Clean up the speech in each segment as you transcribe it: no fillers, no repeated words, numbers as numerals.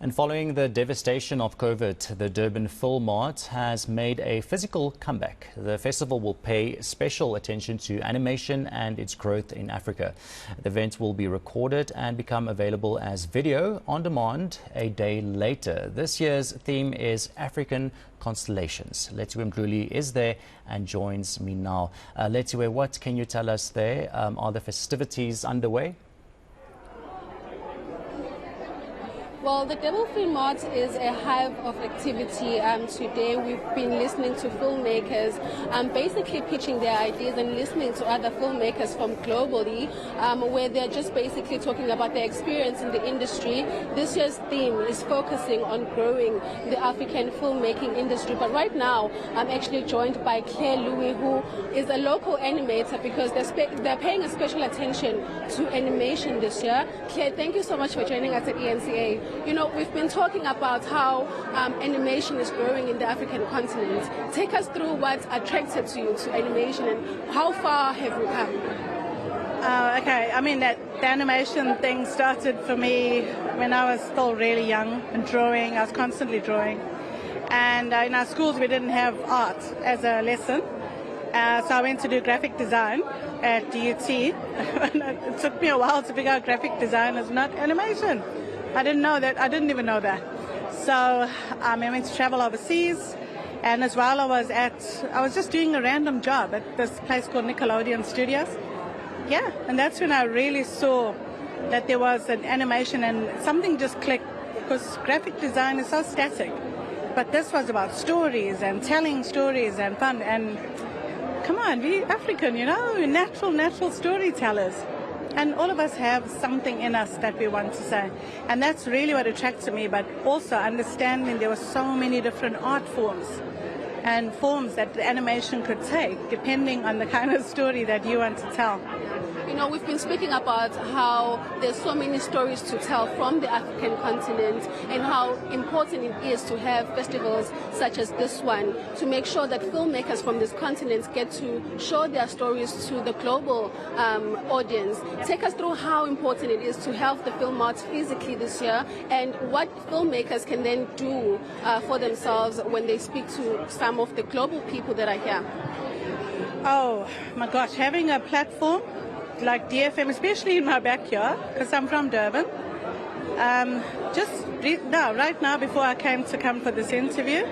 And following the devastation of COVID, the Durban Filmmart has made a physical comeback. The festival will pay special attention to animation and its growth in Africa. The event will be recorded and become available as video on demand a day later. This year's theme is African Constellations. Lethiwe Mdluli is there and joins me now. Lethiwe, what can you tell us there? Are the festivities underway? Well, the Durban Filmmart is a hive of activity. Today we've been listening to filmmakers basically pitching their ideas and listening to other filmmakers from globally where they're just basically talking about their experience in the industry. This year's theme is focusing on growing the African filmmaking industry. But right now I'm actually joined by Louis, who is a local animator, because they're paying a special attention to animation this year. Claire, thank you so much for joining us at ENCA. You know, we've been talking about how animation is growing in the African continent. Take us through what attracted you to animation and how far have you come? Okay, I mean, the animation thing started for me when I was still really young and drawing. I was constantly drawing. And in our schools we didn't have art as a lesson. So I went to do graphic design at DUT. It took me a while to figure out graphic design is not animation. I didn't know that. I didn't even know that. So I went to travel overseas, and as well I was just doing a random job at this place called Nickelodeon Studios. Yeah, and that's when I really saw that there was an animation and something just clicked, because graphic design is so static. But this was about stories and telling stories and fun. And come on, we African, you know, we're natural storytellers. And all of us have something in us that we want to say. And that's really what attracted me, but also understanding there were so many different art forms and forms that the animation could take, depending on the kind of story that you want to tell. You know, we've been speaking about how there's so many stories to tell from the African continent and how important it is to have festivals such as this one to make sure that filmmakers from this continent get to show their stories to the global audience. Take us through how important it is to have the Filmmart physically this year and what filmmakers can then do for themselves when they speak to some of the global people that are here. Oh my gosh, having a platform like DFM, especially in my backyard, because I'm from Durban. Right now, before I came for this interview,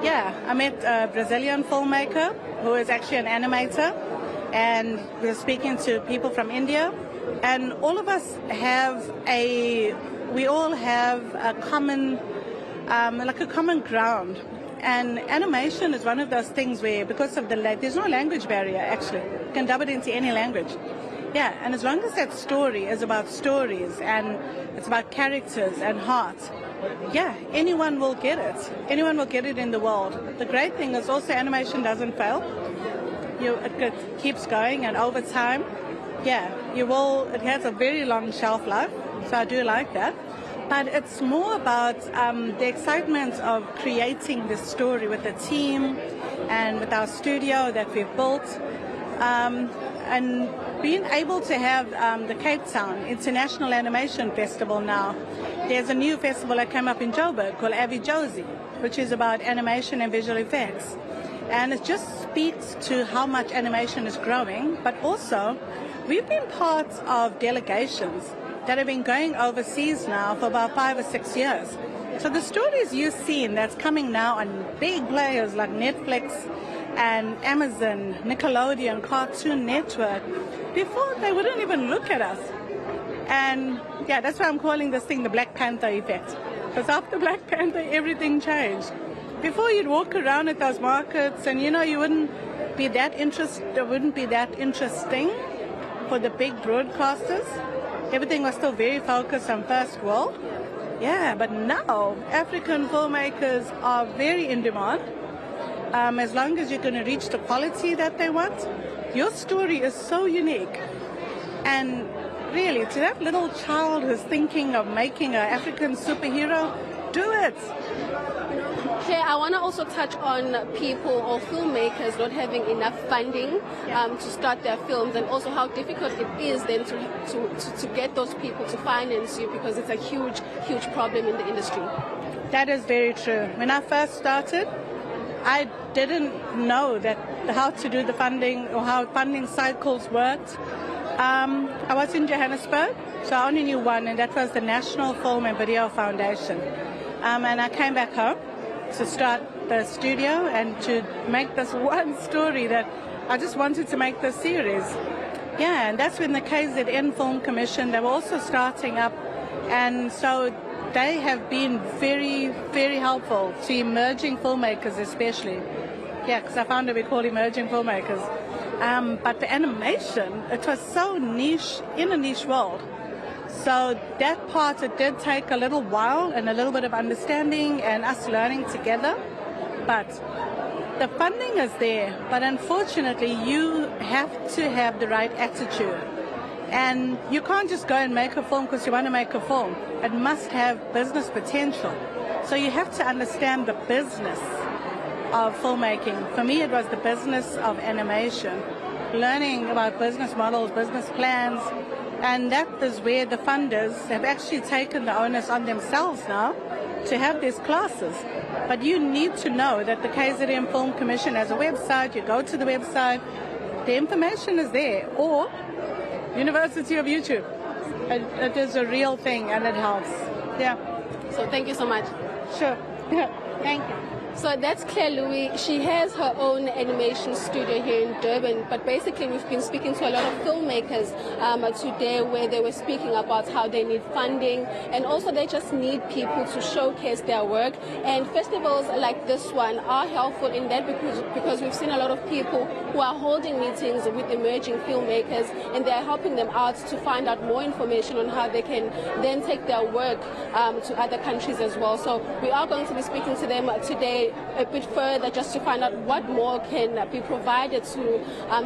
I met a Brazilian filmmaker who is actually an animator, and we were speaking to people from India, and all of us have a common, like a common ground. And animation is one of those things where, because of there's no language barrier actually. You can dub it into any language. Yeah, and as long as that story is about stories and it's about characters and heart, anyone will get it. Anyone will get it in the world. The great thing is also animation doesn't fail. It keeps going, and over time, it has a very long shelf life, so I do like that. But it's more about the excitement of creating this story with the team and with our studio that we've built. And being able to have the Cape Town International Animation Festival now. There's a new festival that came up in Joburg called Avi Josie, which is about animation and visual effects. And it just speaks to how much animation is growing, but also we've been part of delegations that have been going overseas now for about 5 or 6 years. So the stories you've seen that's coming now on big players like Netflix and Amazon, Nickelodeon, Cartoon Network, before they wouldn't even look at us. And that's why I'm calling this thing the Black Panther effect. Because after Black Panther, everything changed. Before, you'd walk around at those markets and you wouldn't be that interesting for the big broadcasters. Everything was still very focused on first world. Yeah, but now African filmmakers are very in demand. As long as you're going to reach the quality that they want, your story is so unique. And really, to that little child who's thinking of making an African superhero, Do it. Claire, I want to also touch on people or filmmakers not having enough funding to start their films, and also how difficult it is then to get those people to finance you, because it's a huge problem in the industry. That is very true. When I first started, I didn't know how to do the funding or how funding cycles worked. I was in Johannesburg, so I only knew one, and that was the National Film and Video Foundation. And I came back home to start the studio and to make this one story that I just wanted to make this series. Yeah, and that's when the KZN Film Commission, they were also starting up, and so they have been very, very helpful to emerging filmmakers especially. Yeah, because I found that we call emerging filmmakers. But the animation, it was so niche, in a niche world. So that part, it did take a little while and a little bit of understanding and us learning together. But the funding is there. But unfortunately, you have to have the right attitude. And you can't just go and make a film because you want to make a film. It must have business potential. So you have to understand the business of filmmaking. For me, it was the business of animation. Learning about business models, business plans, and that is where the funders have actually taken the onus on themselves now to have these classes. But you need to know that the KZN Film Commission has a website. You go to the website, the information is there, or University of YouTube. It is a real thing, and it helps. Yeah. So thank you so much. Sure. Thank you. So that's Claire Louis. She has her own animation studio here in Durban, but basically we've been speaking to a lot of filmmakers today, where they were speaking about how they need funding, and also they just need people to showcase their work. And festivals like this one are helpful in that, because we've seen a lot of people who are holding meetings with emerging filmmakers, and they're helping them out to find out more information on how they can then take their work to other countries as well. So we are going to be speaking to them today a bit further, just to find out what more can be provided to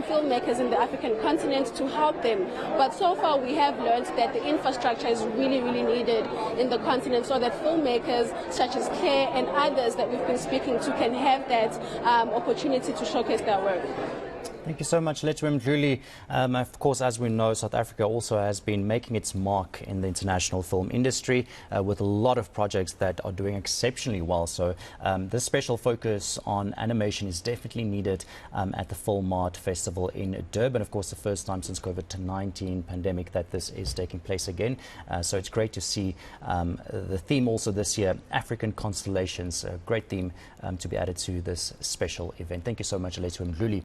filmmakers in the African continent to help them. But so far we have learned that the infrastructure is really needed in the continent, so that filmmakers such as Claire and others that we've been speaking to can have that opportunity to showcase their work. Thank you so much, Lethiwe Mdluli. Of course, as we know, South Africa also has been making its mark in the international film industry with a lot of projects that are doing exceptionally well. So this special focus on animation is definitely needed at the Filmmart Festival in Durban. Of course, the first time since COVID-19 pandemic that this is taking place again. So it's great to see the theme also this year, African Constellations, a great theme to be added to this special event. Thank you so much, Lethiwe Mdluli.